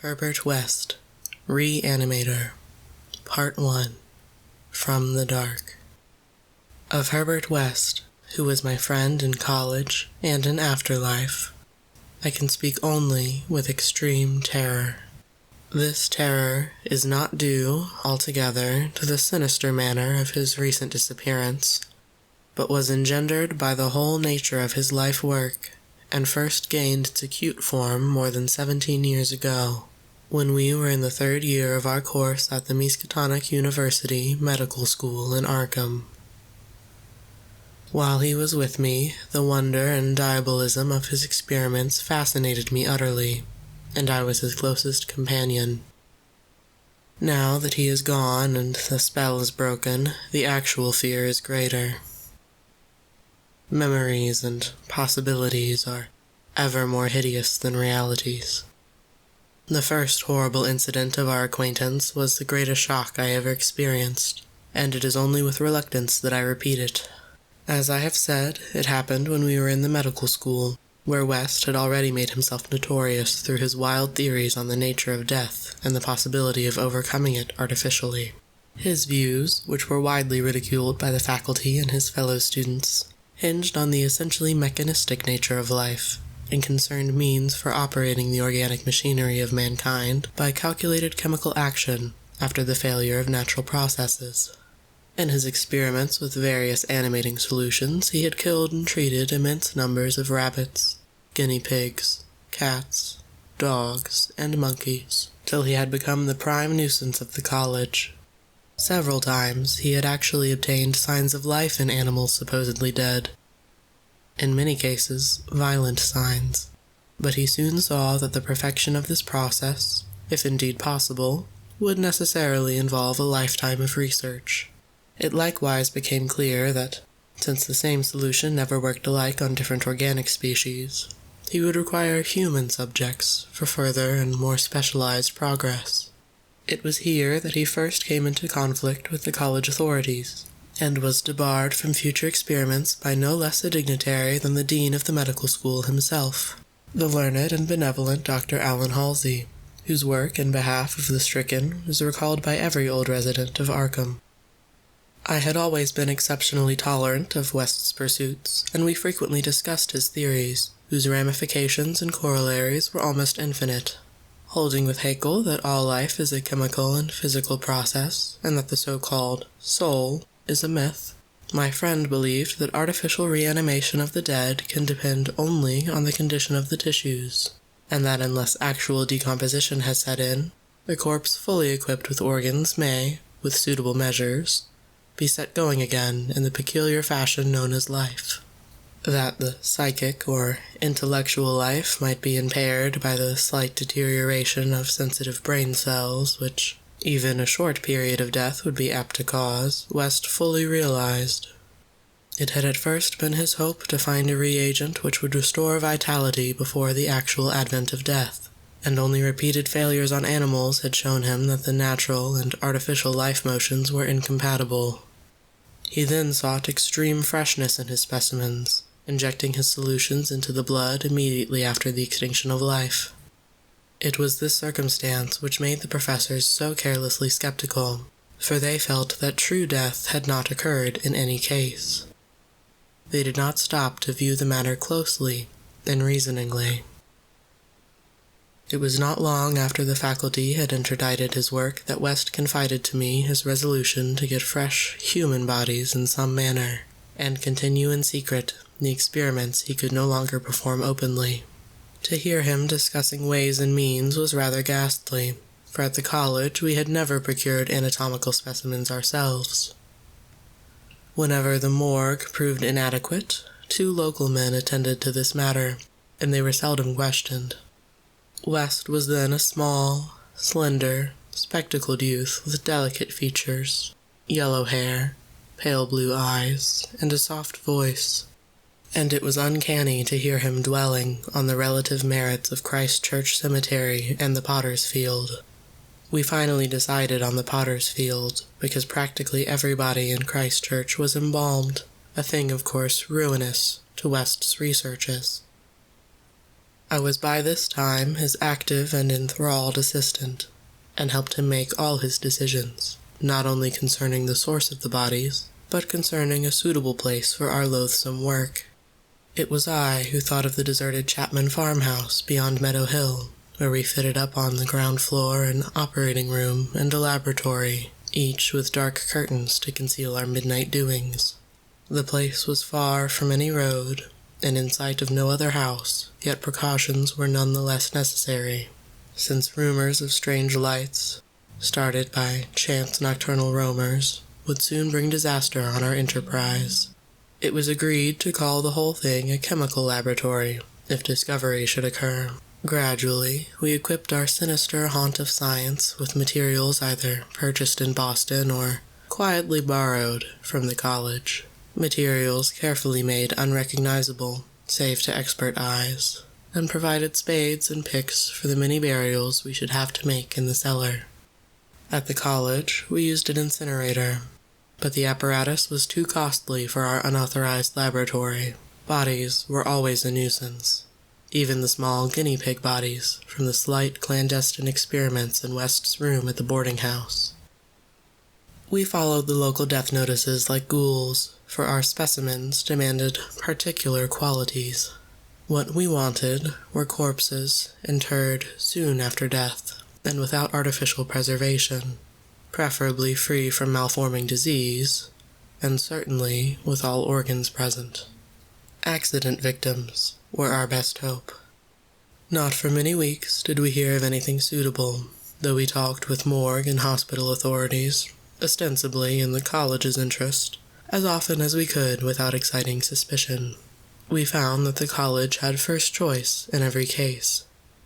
Herbert West, Reanimator, Part 1, From the Dark. Of Herbert West, who was my friend in college and in afterlife, I can speak only with extreme terror. This terror is not due altogether to the sinister manner of his recent disappearance, but was engendered by the whole nature of his life work, and first gained its acute form more than 17 years ago, when we were in the third year of our course at the Miskatonic University Medical School in Arkham. While he was with me, the wonder and diabolism of his experiments fascinated me utterly, and I was his closest companion. Now that he is gone and the spell is broken, the actual fear is greater. Memories and possibilities are ever more hideous than realities. The first horrible incident of our acquaintance was the greatest shock I ever experienced, and it is only with reluctance that I repeat it. As I have said, it happened when we were in the medical school, where West had already made himself notorious through his wild theories on the nature of death and the possibility of overcoming it artificially. His views, which were widely ridiculed by the faculty and his fellow students, hinged on the essentially mechanistic nature of life, and concerned means for operating the organic machinery of mankind by calculated chemical action after the failure of natural processes. In his experiments with various animating solutions, he had killed and treated immense numbers of rabbits, guinea pigs, cats, dogs, and monkeys, till he had become the prime nuisance of the college. Several times he had actually obtained signs of life in animals supposedly dead. In many cases, violent signs. But he soon saw that the perfection of this process, if indeed possible, would necessarily involve a lifetime of research. It likewise became clear that, since the same solution never worked alike on different organic species, he would require human subjects for further and more specialized progress. It was here that he first came into conflict with the college authorities, and was debarred from future experiments by no less a dignitary than the dean of the medical school himself, the learned and benevolent Dr. Allen Halsey, whose work in behalf of the stricken is recalled by every old resident of Arkham. I had always been exceptionally tolerant of West's pursuits, and we frequently discussed his theories, whose ramifications and corollaries were almost infinite. Holding with Haeckel that all life is a chemical and physical process, and that the so-called soul is a myth, my friend believed that artificial reanimation of the dead can depend only on the condition of the tissues, and that unless actual decomposition has set in, the corpse fully equipped with organs may, with suitable measures, be set going again in the peculiar fashion known as life. That the psychic or intellectual life might be impaired by the slight deterioration of sensitive brain cells, which even a short period of death would be apt to cause, West fully realized. It had at first been his hope to find a reagent which would restore vitality before the actual advent of death, and only repeated failures on animals had shown him that the natural and artificial life motions were incompatible. He then sought extreme freshness in his specimens, injecting his solutions into the blood immediately after the extinction of life. It was this circumstance which made the professors so carelessly skeptical, for they felt that true death had not occurred in any case. They did not stop to view the matter closely and reasoningly. It was not long after the faculty had interdicted his work that West confided to me his resolution to get fresh human bodies in some manner, and continue in secret the experiments he could no longer perform openly. To hear him discussing ways and means was rather ghastly, for at the college we had never procured anatomical specimens ourselves. Whenever the morgue proved inadequate, 2 local men attended to this matter, and they were seldom questioned. West was then a small, slender, spectacled youth with delicate features, yellow hair, pale blue eyes, and a soft voice, and it was uncanny to hear him dwelling on the relative merits of Christ Church Cemetery and the Potter's Field. We finally decided on the Potter's Field because practically everybody in Christ Church was embalmed, a thing of course ruinous to West's researches. I was by this time his active and enthralled assistant, and helped him make all his decisions, not only concerning the source of the bodies, but concerning a suitable place for our loathsome work. It was I who thought of the deserted Chapman farmhouse beyond Meadow Hill, where we fitted up on the ground floor an operating room and a laboratory, each with dark curtains to conceal our midnight doings. The place was far from any road, and in sight of no other house, yet precautions were none the less necessary, since rumors of strange lights, started by chance nocturnal roamers, would soon bring disaster on our enterprise. It was agreed to call the whole thing a chemical laboratory, if discovery should occur. Gradually, we equipped our sinister haunt of science with materials either purchased in Boston or quietly borrowed from the college. Materials carefully made unrecognizable, save to expert eyes, and provided spades and picks for the many burials we should have to make in the cellar. At the college, we used an incinerator, but the apparatus was too costly for our unauthorized laboratory. Bodies were always a nuisance, even the small guinea pig bodies from the slight clandestine experiments in West's room at the boarding house. We followed the local death notices like ghouls, for our specimens demanded particular qualities. What we wanted were corpses interred soon after death, and without artificial preservation, preferably free from malforming disease, and certainly with all organs present. Accident victims were our best hope. Not for many weeks did we hear of anything suitable, though we talked with morgue and hospital authorities, ostensibly in the college's interest, as often as we could without exciting suspicion. We found that the college had first choice in every case,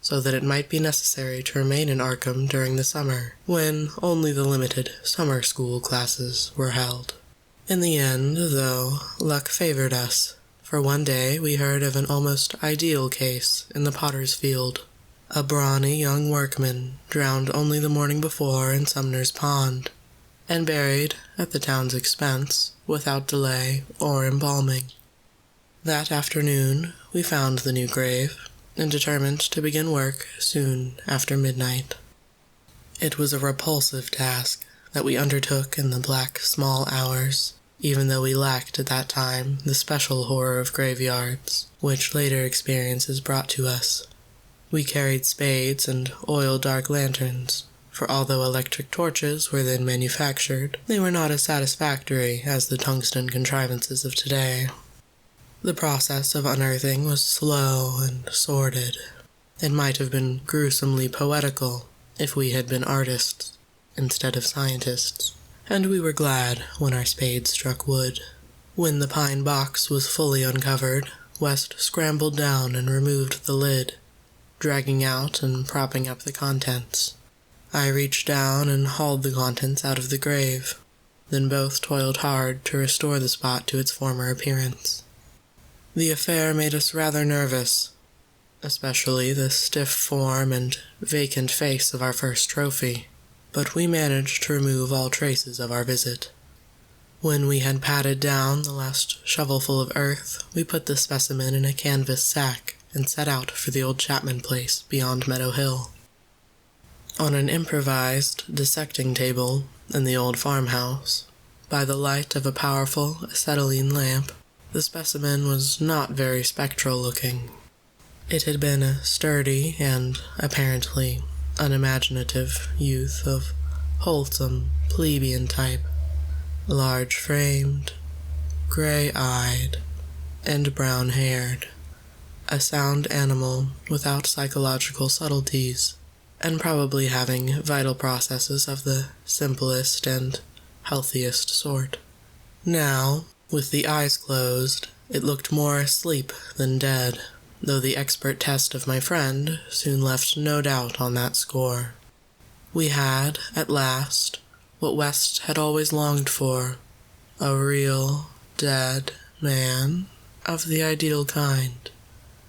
so that it might be necessary to remain in Arkham during the summer, when only the limited summer school classes were held. In the end, though, luck favored us, for one day we heard of an almost ideal case in the Potter's Field. A brawny young workman drowned only the morning before in Sumner's Pond, and buried, at the town's expense, without delay or embalming. That afternoon we found the new grave, and determined to begin work soon after midnight. It was a repulsive task that we undertook in the black small hours, even though we lacked at that time the special horror of graveyards, which later experiences brought to us. We carried spades and oil-dark lanterns, for although electric torches were then manufactured, they were not as satisfactory as the tungsten contrivances of today. The process of unearthing was slow and sordid. It might have been gruesomely poetical if we had been artists instead of scientists, and we were glad when our spades struck wood. When the pine box was fully uncovered, West scrambled down and removed the lid, dragging out and propping up the contents. I reached down and hauled the contents out of the grave, then both toiled hard to restore the spot to its former appearance. The affair made us rather nervous, especially the stiff form and vacant face of our first trophy, but we managed to remove all traces of our visit. When we had patted down the last shovelful of earth, we put the specimen in a canvas sack and set out for the old Chapman place beyond Meadow Hill. On an improvised dissecting table in the old farmhouse, by the light of a powerful acetylene lamp, the specimen was not very spectral-looking. It had been a sturdy and, apparently, unimaginative youth of wholesome, plebeian type, large-framed, gray-eyed, and brown-haired, a sound animal without psychological subtleties, and probably having vital processes of the simplest and healthiest sort. Now, with the eyes closed, it looked more asleep than dead, though the expert test of my friend soon left no doubt on that score. We had, at last, what West had always longed for, a real, dead man of the ideal kind,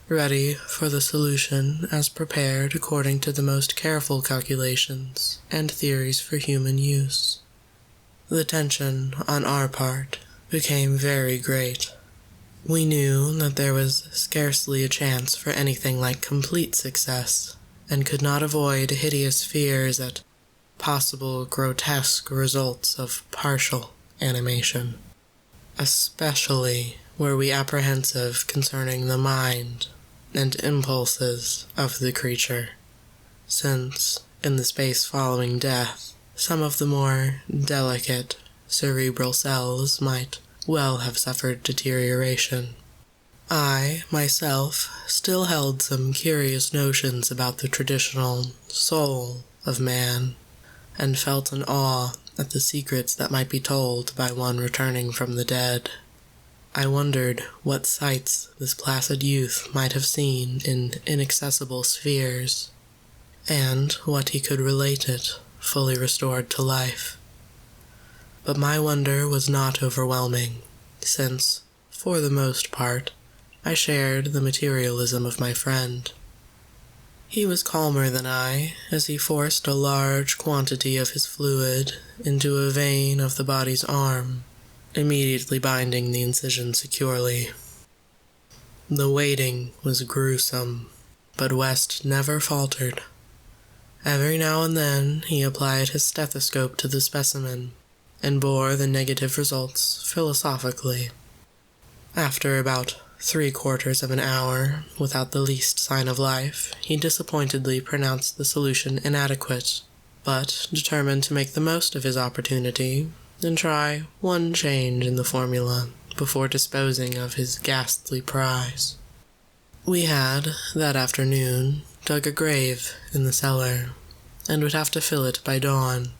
ready for the solution as prepared according to the most careful calculations and theories for human use. The tension on our part became very great. We knew that there was scarcely a chance for anything like complete success, and could not avoid hideous fears at possible grotesque results of partial animation. Especially were we apprehensive concerning the mind and impulses of the creature, since, in the space following death, some of the more delicate cerebral cells might well have suffered deterioration. I, myself, still held some curious notions about the traditional soul of man, and felt an awe at the secrets that might be told by one returning from the dead. I wondered what sights this placid youth might have seen in inaccessible spheres, and what he could relate it, fully restored to life. But my wonder was not overwhelming, since, for the most part, I shared the materialism of my friend. He was calmer than I, as he forced a large quantity of his fluid into a vein of the body's arm, immediately binding the incision securely. The waiting was gruesome, but West never faltered. Every now and then he applied his stethoscope to the specimen, and bore the negative results philosophically. After about 3/4 of an hour, without the least sign of life, he disappointedly pronounced the solution inadequate, but determined to make the most of his opportunity and try one change in the formula before disposing of his ghastly prize. We had, that afternoon, dug a grave in the cellar, and would have to fill it by dawn,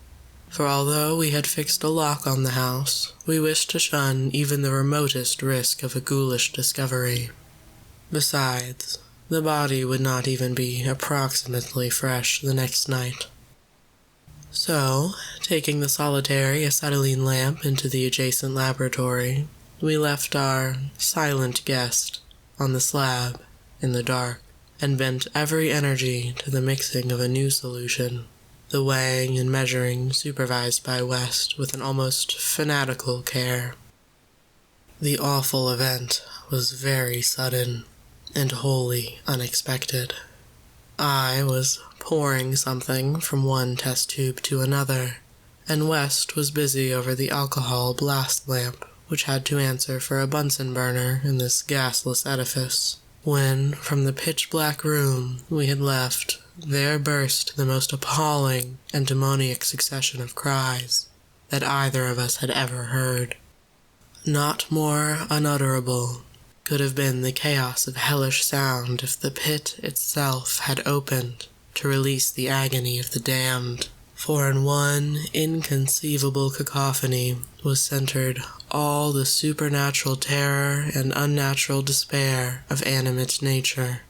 for although we had fixed a lock on the house, we wished to shun even the remotest risk of a ghoulish discovery. Besides, the body would not even be approximately fresh the next night. So, taking the solitary acetylene lamp into the adjacent laboratory, we left our silent guest on the slab in the dark, and bent every energy to the mixing of a new solution, the weighing and measuring supervised by West with an almost fanatical care. The awful event was very sudden and wholly unexpected. I was pouring something from one test tube to another, and West was busy over the alcohol blast lamp which had to answer for a Bunsen burner in this gasless edifice, when, from the pitch-black room we had left, there burst the most appalling and demoniac succession of cries that either of us had ever heard. Not more unutterable could have been the chaos of hellish sound if the pit itself had opened to release the agony of the damned, for in one inconceivable cacophony was centered all the supernatural terror and unnatural despair of animate nature.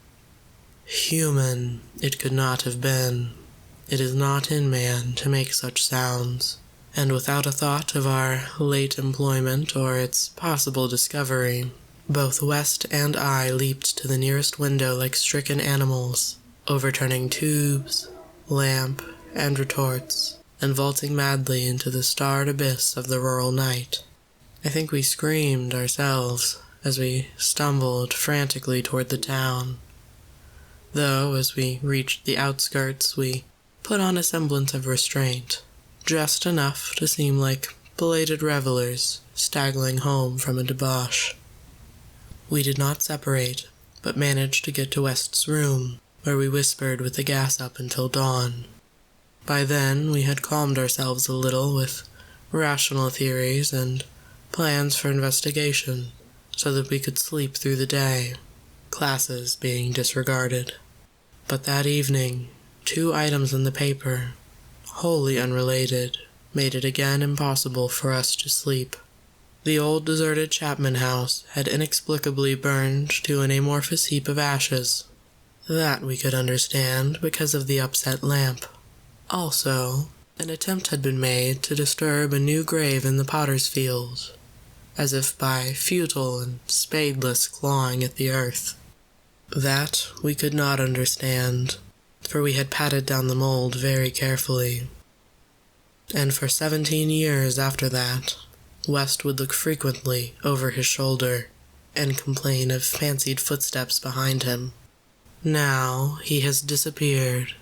Human it could not have been. It is not in man to make such sounds, and without a thought of our late employment or its possible discovery, both West and I leaped to the nearest window like stricken animals, overturning tubes, lamp, and retorts, and vaulting madly into the starred abyss of the rural night. I think we screamed ourselves as we stumbled frantically toward the town, though as we reached the outskirts we put on a semblance of restraint, just enough to seem like belated revelers staggering home from a debauch. We did not separate, but managed to get to West's room, where we whispered with the gas up until dawn. By then we had calmed ourselves a little with rational theories and plans for investigation, so that we could sleep through the day, classes being disregarded. But that evening, 2 items in the paper, wholly unrelated, made it again impossible for us to sleep. The old deserted Chapman house had inexplicably burned to an amorphous heap of ashes. That we could understand because of the upset lamp. Also, an attempt had been made to disturb a new grave in the potter's field, as if by futile and spadeless clawing at the earth. That we could not understand, for we had patted down the mold very carefully. And for 17 years after that, West would look frequently over his shoulder, and complain of fancied footsteps behind him. Now he has disappeared,